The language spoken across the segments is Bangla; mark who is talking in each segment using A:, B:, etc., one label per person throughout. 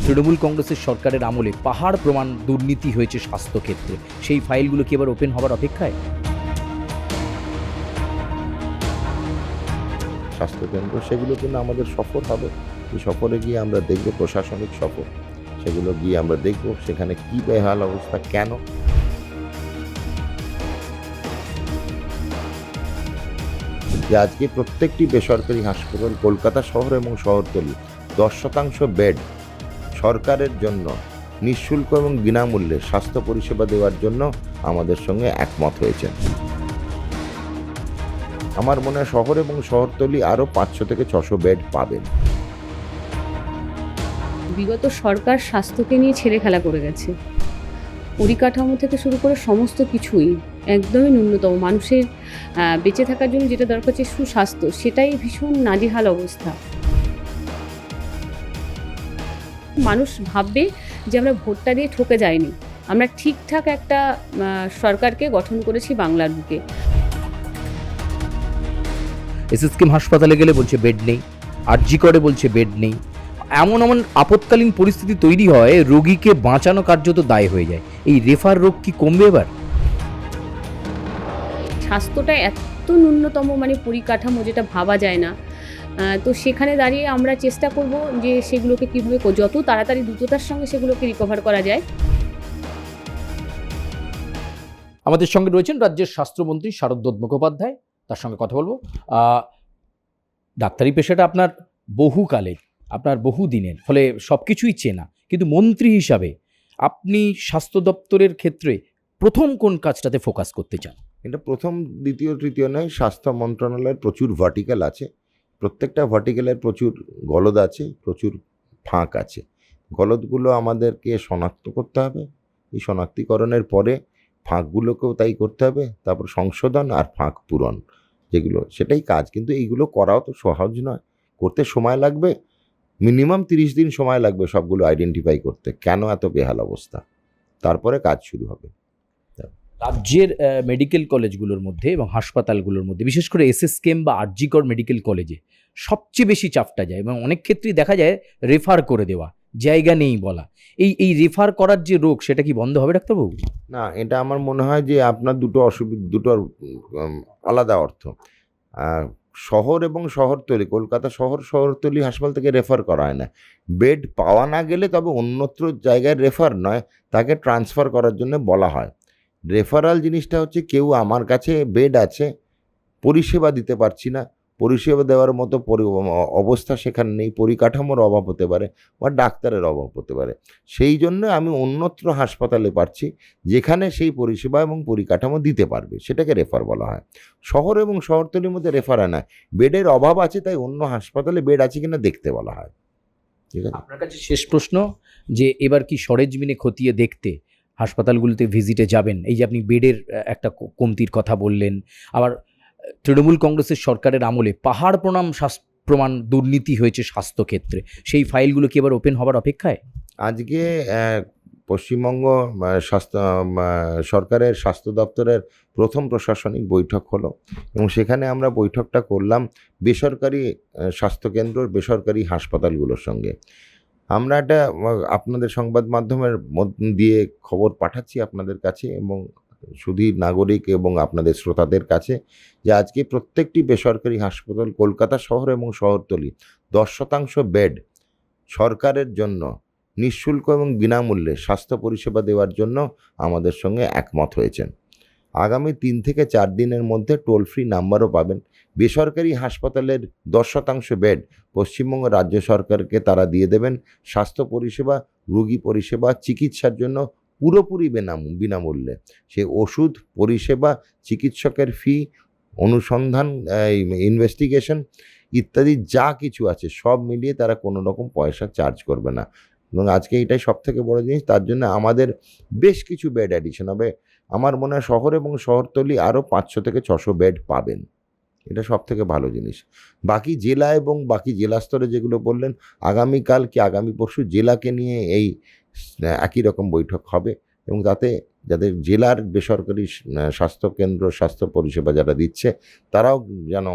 A: তৃণমূল কংগ্রেসের সরকারের আমলে পাহাড় প্রমাণ দুর্নীতি হয়েছে স্বাস্থ্যক্ষেত্রে। সেই ফাইলগুলো কি এবার ওপেন হবার অপেক্ষায়?
B: স্বাস্থ্যকেন্দ্র সেগুলোর জন্য আমাদের সফর হবে। এই সফরে গিয়ে আমরা দেখব, প্রশাসনিক সফর, সেগুলো গিয়ে আমরা দেখব সেখানে কী বেহাল অবস্থা, কেন। যে আজকে প্রত্যেকটি বেসরকারি হাসপাতাল কলকাতা শহর এবং শহরতলি 10% বেড সরকারের জন্য নিঃশুল্ক এবং বিনামূল্যে স্বাস্থ্য পরিষেবা দেওয়ার জন্য আমাদের সঙ্গে একমত হয়েছেন। আমার মনে হয় শহর এবং শহরতলি আরও 500 থেকে 600 বেড পাবেন।
C: বিগত সরকার স্বাস্থ্যকে নিয়ে ছেলেখেলা করে গেছে। পরিকাঠামো থেকে শুরু করে সমস্ত কিছুই একদমই ন্যূনতম। মানুষের বেঁচে থাকার জন্য যেটা দরকার হচ্ছে সুস্বাস্থ্য, সেটাই ভীষণ নাজেহাল অবস্থা। মানুষ ভাববে যে আমরা ভোটটা দিয়ে ঠকে যাইনি, আমরা ঠিকঠাক একটা সরকারকে গঠন করেছি বাংলার বুকে।
A: এসএসকেএম হাসপাতালে গেলে বলছে বেড নেই, আরজি করে বলছে বেড নেই। এমন এমন আপৎকালীন পরিস্থিতি তৈরি হয়, রোগীকে বাঁচানো কার্যত দায় হয়ে যায়। এই রেফার রোগ কি কমবে এবার?
C: স্বাস্থ্যটা এত ন্যূনতম পরিকাঠামো যেটা ভাবা যায় না। তো সেখানে দাঁড়িয়ে আমরা চেষ্টা করব যে সেগুলোকে কীভাবে যত তাড়াতাড়ি দ্রুততার সঙ্গে সেগুলোকে রিকভার করা যায়।
A: আমাদের সঙ্গে রয়েছেন রাজ্যের স্বাস্থ্যমন্ত্রী শারদোদ মুখোপাধ্যায়, তার সঙ্গে কথা বলবো। ডাক্তারি পেশাটা আপনার বহুকালের, আপনার বহুদিনের, ফলে সব কিছুই চেনা, কিন্তু মন্ত্রী হিসাবে আপনি স্বাস্থ্য দপ্তরের ক্ষেত্রে প্রথম কোন কাজটাতে ফোকাস করতে চান?
B: এটা প্রথম, দ্বিতীয়, তৃতীয় নয়। স্বাস্থ্য মন্ত্রণালয়ের প্রচুর ভার্টিক্যাল আছে, প্রত্যেকটা ভার্টিক্যালের প্রচুর গলদ আছে, প্রচুর ফাঁক আছে। গলদগুলো আমাদেরকে শনাক্ত করতে হবে, এই শনাক্তিকরণের পরে ফাঁকগুলোকেও তাই করতে হবে, তারপর সংশোধন আর ফাঁক পূরণ যেগুলো, সেটাই কাজ। কিন্তু এইগুলো করাও তো সহজ নয়, করতে সময় লাগবে, মিনিমাম 30 দিন সময় লাগবে সবগুলো আইডেন্টিফাই করতে, কেন এত বেহাল অবস্থা, তারপরে কাজ শুরু হবে।
A: রাজ্যের মেডিকেল কলেজগুলোর মধ্যে এবং হাসপাতালগুলোর মধ্যে, বিশেষ করে এসএসকেএম বা আরজি কর মেডিকেল কলেজে সবচেয়ে বেশি চাপটা যায় এবং অনেক ক্ষেত্রেই দেখা যায় রেফার করে দেওয়া, জায়গা নেই বলা। এই রেফার করার যে রোগ, সেটা কি বন্ধ হবে ডাক্তারবাবু?
B: না, এটা আমার মনে হয় যে আপনার দুটোর আলাদা অর্থ। শহর এবং শহরতলি, কলকাতা শহর শহরতলি হাসপাতাল থেকে রেফার করা হয় না। বেড পাওয়া না গেলে তবে অন্যত্র জায়গায় রেফার নয়, তাকে ট্রান্সফার করার জন্য বলা হয়। রেফারাল জিনিসটা হচ্ছে, কেউ আমার কাছে বেড আছে, পরিষেবা দিতে পারছি না, পরিষেবা দেওয়ার মতো অবস্থা সেখানে নেই, পরিকাঠামোর অভাব হতে পারে বা ডাক্তারের অভাব হতে পারে, সেই জন্য আমি অন্যত্র হাসপাতালে পাচ্ছি যেখানে সেই পরিষেবা এবং পরিকাঠামো দিতে পারবে, সেটাকে রেফার বলা হয়। শহর এবং শহরতলির মধ্যে রেফার হয় না, বেডের অভাব আছে তাই অন্য হাসপাতালে বেড আছে কিনা দেখতে বলা হয়। ঠিক আছে,
A: আপনার কাছে শেষ প্রশ্ন, যে এবার কি সরেজমিনে খতিয়ে দেখতে হাসপাতালগুলোতে ভিজিটে যাবেন? এই যে আপনি বেডের একটা কমতির কথা বললেন, আবার তৃণমূল কংগ্রেসের সরকারের আমলে পাহাড় প্রমাণ দুর্নীতি হয়েছে স্বাস্থ্যক্ষেত্রে, সেই ফাইলগুলো কি এবার ওপেন হবার অপেক্ষায়?
B: আজকে পশ্চিমবঙ্গ স্বাস্থ্য সরকারের স্বাস্থ্য দপ্তরের প্রথম প্রশাসনিক বৈঠক হলো এবং সেখানে আমরা বৈঠকটা করলাম বেসরকারি স্বাস্থ্যকেন্দ্র, বেসরকারি হাসপাতালগুলোর সঙ্গে। আমরা এটা আপনাদের সংবাদ মাধ্যমের দিয়ে খবর পাঠাচ্ছি আপনাদের কাছে এবং শুধু নাগরিক এবং আপনাদের শ্রোতাদের কাছে, যে আজকে প্রত্যেকটি বেসরকারি হাসপাতাল কলকাতা শহর এবং শহরতলি 10% বেড সরকারের জন্য নিঃশুল্ক এবং বিনামূল্যে স্বাস্থ্য পরিষেবা দেওয়ার জন্য আমাদের সঙ্গে একমত হয়েছেন। আগামী 3 থেকে 4 দিনের মধ্যে টোল ফ্রি নাম্বারও পাবেন। বেসরকারি হাসপাতালের 10% বেড পশ্চিমবঙ্গ রাজ্য সরকারকে তারা দিয়ে দেবেন। স্বাস্থ্য পরিষেবা, রোগী পরিষেবা, চিকিৎসার জন্য পুরোপুরি বিনামূল্যে। সে ওষুধ, পরিষেবা, চিকিৎসকের ফি, অনুসন্ধান, ইনভেস্টিগেশন ইত্যাদি যা কিছু আছে সব মিলিয়ে তারা কোনো রকম পয়সা চার্জ করবে না। এবং আজকে এটাই সবথেকে বড় জিনিস, তার জন্য আমাদের বেশ কিছু বেড অ্যাডিশন হবে। আমার মনে হয় শহর এবং শহরতলি আরও 500 থেকে 600 বেড পাবেন, এটা সবথেকে ভালো জিনিস। বাকি জেলা এবং বাকি জেলা স্তরে যেগুলো বললেন, আগামীকাল কি আগামী পরশু জেলাকে নিয়ে এই একই রকম বৈঠক হবে এবং তাতে যাদের জেলার বেসরকারি স্বাস্থ্যকেন্দ্র, স্বাস্থ্য পরিষেবা যারা দিচ্ছে, তারাও যেন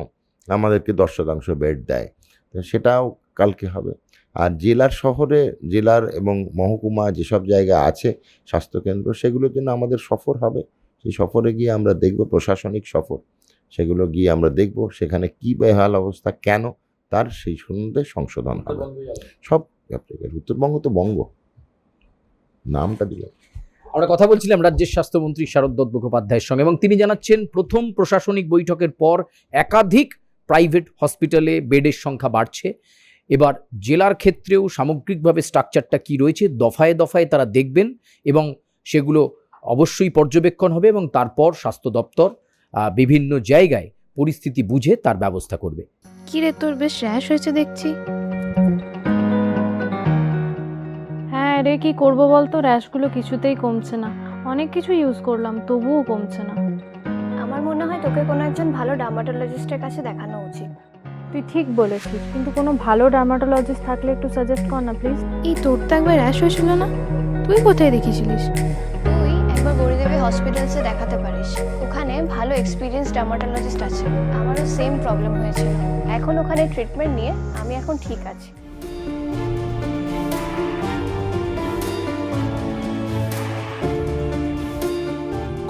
B: আমাদেরকে 10% বেড দেয়, সেটাও কালকে হবে। আর জেলার শহরে, জেলার এবং মহকুমা যেসব জায়গা আছে স্বাস্থ্যকেন্দ্র, সেগুলোর জন্য আমাদের সফর হবে। সেই সফরে গিয়ে আমরা দেখব, প্রশাসনিক সফর, সেগুলো গিয়ে আমরা দেখব সেখানে কী বেহাল অবস্থা, কেন, তার সেই সম্বন্ধে সংশোধন হবে। সব আফ্রিকার, উত্তরবঙ্গ তো বঙ্গ, নামটা দিলাম।
A: আমরা কথা বলছিলাম রাজ্যের স্বাস্থ্যমন্ত্রী শারদ দত্ত মুখোপাধ্যায়ের সঙ্গে, এবং তিনি জানাচ্ছেন প্রথম প্রশাসনিক বৈঠকের পর একাধিক প্রাইভেট হসপিটালে বেডের সংখ্যা বাড়ছে। এবার জেলার ক্ষেত্রেও সামগ্রিকভাবে স্ট্রাকচারটা কি রয়েছে দফায় দফায় তারা দেখবেন, এবং সেগুলো অবশ্যই পর্যবেক্ষণ হবে, এবং তারপর স্বাস্থ্য দপ্তর বিভিন্ন জায়গায় পরিস্থিতি বুঝে তার ব্যবস্থা করবে।
D: কি রে, তোর বেশ র্যাশ হয়েছে দেখছি।
E: হ্যাঁ রে, কি করবো বলতো, র্যাশগুলো কিছুতেই কমছে না। অনেক কিছু ইউজ করলাম তবুও কমছে না।
F: আমার মনে হয় তোকে কোনো একজন ভালো ডার্মাটোলজিস্টের কাছে দেখানো উচিত।
E: তুই ঠিক বলেছিস, কিন্তু কোনো ভালো ডার্মাটোলজিস্ট থাকলে একটু সাজেস্ট কর না প্লিজ।
D: এই তোর তো একবার র্যাশ হয়েছিল না? তুই কোথায় দেখিয়েছিলিস?
F: তুই একবার গৌরীদেবী হসপিটালসে দেখাতে পারিস, ওখানে ভালো এক্সপিরিয়েন্স ডার্মাটোলজিস্ট আছে। আমারও সেম প্রবলেম হয়েছিল, এখন ওখানে ট্রিটমেন্ট নিয়ে আমি এখন ঠিক আছি।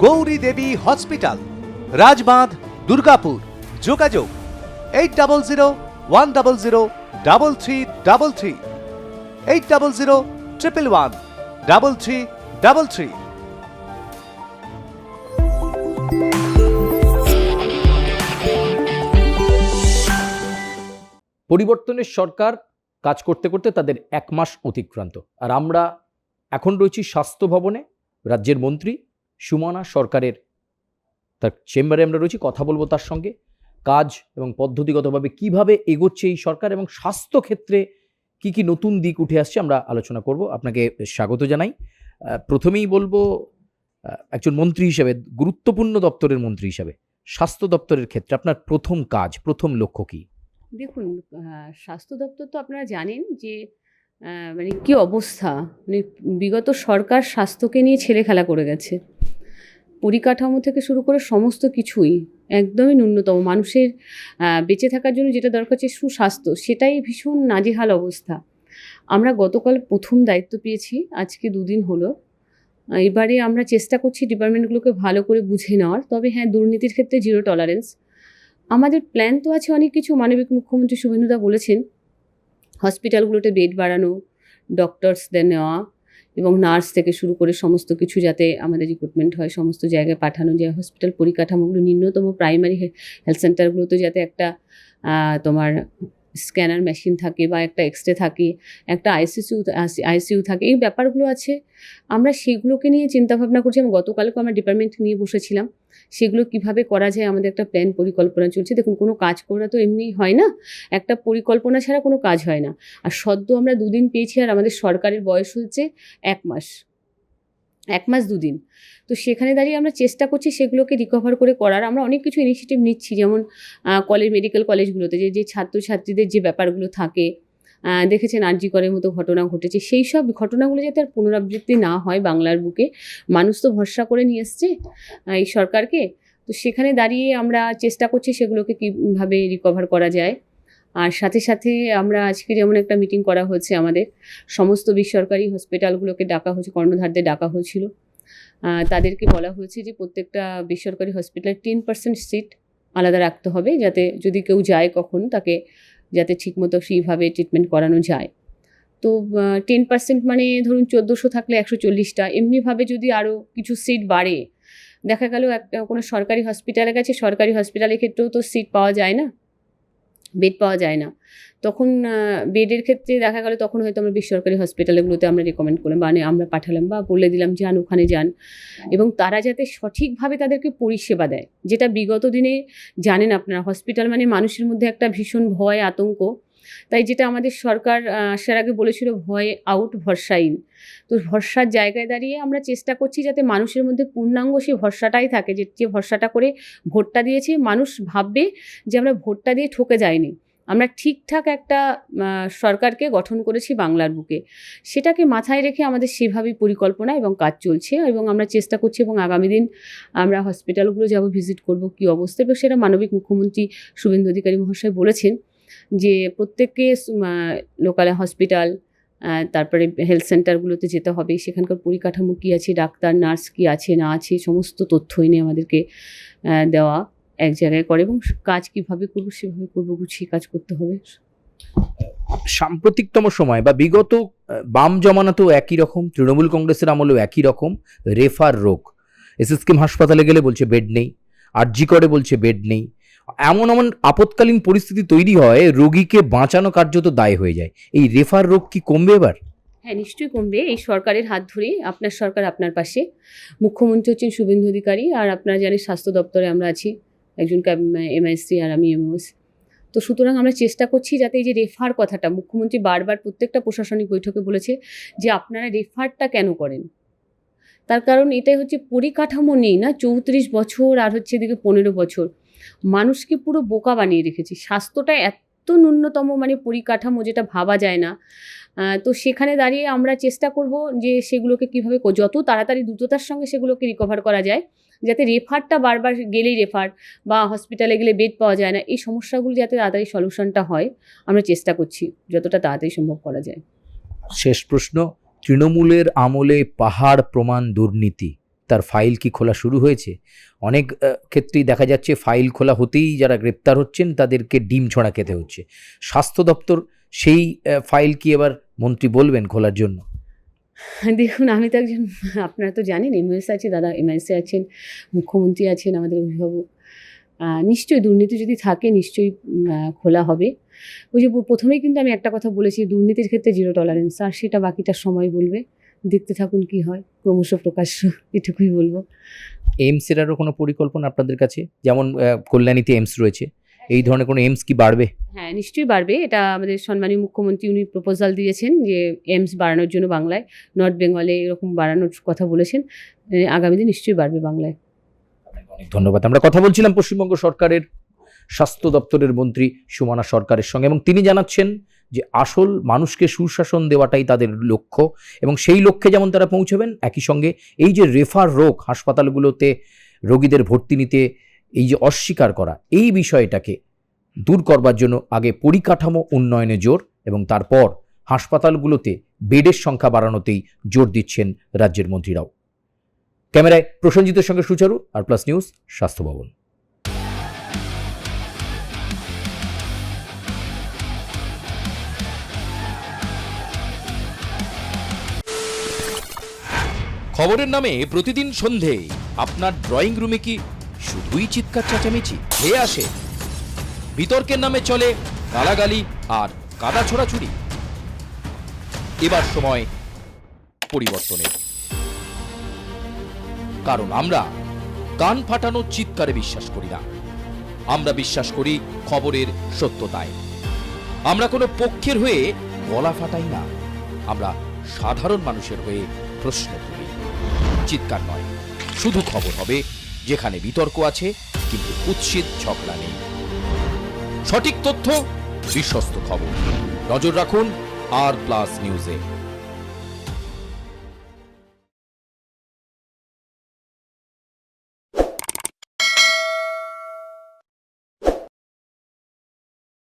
G: গৌরী দেবী হসপিটাল, রাজবাঁধ, দুর্গাপুর। যোগাযোগ 8001003333, 8001113333।
A: পরিবর্তনের সরকার কাজ করতে করতে তাদের 1 মাস অতিক্রান্ত, আর আমরা এখন রয়েছি স্বাস্থ্য ভবনে। রাজ্যের মন্ত্রী সুমনা সরকারের তার চেম্বারে আমরা রয়েছি, কথা বলবো তার সঙ্গে। কাজ এবং পদ্ধতিগতভাবে কিভাবে এগোচ্ছে এই সরকার, এবং স্বাস্থ্য ক্ষেত্রে কি কি নতুন দিক উঠে আসছে আমরা আলোচনা করব। আপনাকে স্বাগত জানাই। প্রথমেই বলবো, একজন মন্ত্রী হিসেবে, গুরুত্বপূর্ণ দপ্তরের মন্ত্রী হিসেবে স্বাস্থ্য দপ্তরের ক্ষেত্রে আপনার প্রথম কাজ, প্রথম লক্ষ্য কি?
C: দেখুন, স্বাস্থ্য দপ্তর তো আপনারা জানেন যে মানে কি অবস্থা, মানে বিগত সরকার স্বাস্থ্যকে নিয়ে ছেলেখেলা করে গেছে। পরিকাঠামো থেকে শুরু করে সমস্ত কিছুই একদমই ন্যূনতম। মানুষের বেঁচে থাকার জন্য যেটা দরকার হচ্ছে সুস্বাস্থ্য, সেটাই ভীষণ নাজেহাল অবস্থা। আমরা গতকাল প্রথম দায়িত্ব পেয়েছি, আজকে 2 দিন হলো। এবারে আমরা চেষ্টা করছি ডিপার্টমেন্টগুলোকে ভালো করে বুঝে নেওয়ার। তবে হ্যাঁ, দুর্নীতির ক্ষেত্রে 0 টলারেন্স। আমাদের প্ল্যান তো আছে অনেক কিছু। মাননীয় মুখ্যমন্ত্রী শুভেন্দুদা বলেছেন হসপিটালগুলোতে বেড বাড়ানো, ডক্টরসদের নেওয়া, এবং নার্স থেকে শুরু করে সমস্ত কিছু যাতে আমাদের রিক্রুটমেন্ট হয়, সমস্ত জায়গায় পাঠানো যায়। হসপিটাল পরিকাঠামোগুলো ন্যূনতম প্রাইমারি হেলথ সেন্টারগুলোতে যাতে একটা তোমার স্ক্যানার মেশিন থাকে, বা একটা এক্সরে থাকে, একটা আইসিইউ থাকে, এই ব্যাপারগুলো আছে। আমরা সেগুলোকে নিয়ে চিন্তাভাবনা করছি, এবং গতকালকে আমরা ডিপার্টমেন্ট নিয়ে বসেছিলাম। সেগুলো কিভাবে করা যায় আমাদের একটা প্ল্যান, পরিকল্পনা চলছে। দেখুন, কোনো কাজ করা তো এমনি হয় না, একটা পরিকল্পনা ছাড়া কোনো কাজ হয় না। আর সদ্য আমরা 2 দিন পেয়েছি, আর আমাদের সরকারের বয়স হচ্ছে 1 মাস, 1 মাস 2 দিন। তো সেখানে দাঁড়িয়ে আমরা চেষ্টা করছি সেগুলোকে রিকভার করে করার। আমরা অনেক কিছু ইনিশিয়েটিভ নিচ্ছি, যেমন মেডিকেল কলেজগুলোতে যে ছাত্রছাত্রীদের যে ব্যাপারগুলো থাকে, দেখেছেন আরজি করের মতো ঘটনা ঘটেছে, সেই সব ঘটনাগুলো যাতে আর পুনরাবৃত্তি না হয় বাংলার বুকে। মানুষ তো ভরসা করে নিয়ে এসছে এই সরকারকে, তো সেখানে দাঁড়িয়ে আমরা চেষ্টা করছি সেগুলোকে কীভাবে রিকভার করা যায়। আর সাথে সাথে আমরা আজকে যেমন একটা মিটিং করা হয়েছে, আমাদের সমস্ত বেসরকারি হসপিটালগুলোকে ডাকা হয়েছে, কর্ণধারদের ডাকা হয়েছিল। তাদেরকে বলা হয়েছে যে প্রত্যেকটা বেসরকারি হসপিটালে 10% সিট আলাদা রাখতে হবে, যাতে যদি কেউ যায় কখন তাকে যাতে ঠিকমতো সেইভাবে ট্রিটমেন্ট করানো যায়। তো 10% মানে ধরুন 1400 থাকলে 140টা, এমনিভাবে যদি আরও কিছু সিট বাড়ে, দেখা গেল একটা কোনো সরকারি হসপিটালে গেছে, সরকারি হসপিটালের ক্ষেত্রেও তো সিট পাওয়া যায় না, বেড পাওয়া যায় না। তখন বেডের ক্ষেত্রে দেখা গেল তখন হয়তো আমরা বেসরকারি হসপিটালগুলোতে আমরা রেকমেন্ড করলাম, মানে আমরা পাঠালাম বা বলে দিলাম যান ওখানে যান, এবং তারা যাতে সঠিকভাবে তাদেরকে পরিষেবা দেয়। যেটা বিগত দিনে জানেন আপনারা, হসপিটাল মানে মানুষের মধ্যে একটা ভীষণ ভয়, আতঙ্ক। তাই যেটা আমাদের সরকার আসার আগে বলেছিল, ভয় আউট, ভরসা ইন। তো ভরসার জায়গায় দাঁড়িয়ে আমরা চেষ্টা করছি যাতে মানুষের মধ্যে পূর্ণাঙ্গ সেই ভরসাটাই থাকে, যে ভরসাটা করে ভোটটা দিয়েছে, মানুষ ভাববে যে আমরা ভোটটা দিয়ে ঠকে যাইনি, আমরা ঠিকঠাক একটা সরকারকে গঠন করেছি বাংলার বুকে। সেটাকে মাথায় রেখে আমাদের সেভাবেই পরিকল্পনা এবং কাজ চলছে, এবং আমরা চেষ্টা করছি, এবং আগামী দিন আমরা হসপিটালগুলো যাব, ভিজিট করব কী অবস্থা। এবং সেটা মাননীয় মুখ্যমন্ত্রী শুভেন্দু অধিকারী মহাশয় বলেছেন যে প্রত্যেককে লোকাল হসপিটাল, তারপরে হেলথ সেন্টারগুলোতে যেতে হবে, সেখানকার পরিকাঠামো কী আছে, ডাক্তার নার্স কী আছে না আছে, সমস্ত তথ্য এনে আমাদেরকে দেওয়া এক জায়গায় করে, এবং কাজ কীভাবে করবো সেভাবে করবো, গুছিয়ে কাজ করতে হবে।
A: সাম্প্রতিকতম সময় বা বিগত বাম জমানাতেও একই রকম, তৃণমূল কংগ্রেসের আমলেও একই রকম রেফার রোগ। এসএসকেএম হাসপাতালে গেলে বলছে বেড নেই, আরজি করে বলছে বেড নেই। এমন এমন আপৎকালীন পরিস্থিতি তৈরি হয়, রোগীকে বাঁচানো কার্যত দায় হয়ে যায়। এই রেফার রোগ কি কমবে এবার?
C: হ্যাঁ, নিশ্চয়ই কমবে। এই সরকারের হাত ধরে, আপনার সরকার আপনার পাশে, মুখ্যমন্ত্রী হচ্ছেন শুভেন্দু অধিকারী, আর আপনারা জানেন স্বাস্থ্য দপ্তরে আমরা আছি, একজন এমআইসি আর আমি এমওএস। তো সুতরাং আমরা চেষ্টা করছি যাতে এই যে রেফার কথাটা, মুখ্যমন্ত্রী বারবার প্রত্যেকটা প্রশাসনিক বৈঠকে বলেছে যে আপনারা রেফারটা কেন করেন, তার কারণ এটাই হচ্ছে পরিকাঠামো নেই না, 34 বছর আর হচ্ছে এদিকে 15 বছর মানুষকে পুরো বোকা বানিয়ে রেখেছি। স্বাস্থ্যটা এত ন্যূনতম মানে পরিকাঠামো, যেটা ভাবা যায় না। তো সেখানে দাঁড়িয়ে আমরা চেষ্টা করব যে সেগুলোকে কীভাবে যত তাড়াতাড়ি দ্রুততার সঙ্গে সেগুলোকে রিকভার করা যায়, যাতে রেফারটা বারবার গেলেই রেফার বা হসপিটালে গেলে বেড পাওয়া যায় না, এই সমস্যাগুলো যাতে তাড়াতাড়ি সলিউশনটা হয়, আমরা চেষ্টা করছি যতটা তাড়াতাড়ি সম্ভব করা যায়।
A: শেষ প্রশ্ন, তৃণমূলের আমলে পাহাড় প্রমাণ দুর্নীতি, তার ফাইল কি খোলা শুরু হয়েছে? অনেক ক্ষেত্রেই দেখা যাচ্ছে ফাইল খোলা হতেই যারা গ্রেপ্তার হচ্ছেন তাদেরকে ডিম ছড়া খেতে হচ্ছে। স্বাস্থ্য দপ্তর সেই ফাইল কি এবার মন্ত্রী বলবেন খোলার জন্য?
C: দেখুন, আমি তো একজন, আপনারা তো জানেন এমএস আছে, দাদা এমআইসি আছেন, মুখ্যমন্ত্রী আছেন, আমাদের অভিভাবক। নিশ্চয়ই দুর্নীতি যদি থাকে নিশ্চয়ই খোলা হবে। ওই যে প্রথমেই কিন্তু আমি একটা কথা বলেছি, দুর্নীতির ক্ষেত্রে জিরো টলারেন্স, আর সেটা বাকিটা সময় বলবে। দেখতে থাকুন কি হয়, ক্রমশ প্রকাশ্য, এটুকুই বলবো।
A: এইমসেরও কোনো পরিকল্পনা আপনাদের কাছে? যেমন কল্যাণীতে এইমস রয়েছে, এই ধরনের কোনো এইমস কি বাড়বে?
C: হ্যাঁ, নিশ্চয়ই বাড়বে। এটা আমাদের সম্মানীয় মুখ্যমন্ত্রী, উনি প্রপোজাল দিয়েছেন যে এইমস বাড়ানোর জন্য বাংলায়, নর্থ বেঙ্গলে এরকম বাড়ানোর কথা বলেছেন। আগামীতে নিশ্চয়ই বাড়বে বাংলায়।
A: অনেক ধন্যবাদ। আমরা কথা বলছিলাম পশ্চিমবঙ্গ সরকারের স্বাস্থ্য দপ্তরের মন্ত্রী সুমনা সরকারের সঙ্গে, এবং তিনি জানাচ্ছেন যে আসল মানুষকে সুশাসন দেওয়াটাই তাদের লক্ষ্য, এবং সেই লক্ষ্যে যেমন তারা পৌঁছবেন, একই সঙ্গে এই যে রেফার রোগ, হাসপাতালগুলোতে রোগীদের ভর্তি নিতে এই যে অস্বীকার করা, এই বিষয়টাকে দূর করবার জন্য আগে পরিকাঠামো উন্নয়নে জোর, এবং তারপর হাসপাতালগুলোতে বেডের সংখ্যা বাড়ানোতেই জোর দিচ্ছেন রাজ্যের মন্ত্রীরাও। ক্যামেরায় প্রসেনজিতের সঙ্গে সুচারু, আর প্লাস নিউজ, স্বাস্থ্য ভবন।
H: খবরের নামে প্রতিদিন সন্ধে আপনার ড্রয়িং রুমে কি শুধুই চিৎকার চেঁচামেচি খেয়ে আসে? বিতর্কের নামে চলে গালাগালি আর কাদা ছোড়াছুড়ি। এবার সময় পরিবর্তনের, কারণ আমরা কান ফাটানো চিৎকারে বিশ্বাস করি না। আমরা বিশ্বাস করি খবরের সত্যতায়। আমরা কোনো পক্ষের হয়ে গলা ফাটাই না, আমরা সাধারণ মানুষের হয়ে প্রশ্ন তুলি। চিৎকার নয়, শুধু খবর হবে যেখানে বিতর্ক আছে কিন্তু কুৎসিত ঝগড়া নেই। সঠিক তথ্য, বিশ্বস্ত খবর। নজর রাখুন আর প্লাস নিউজে।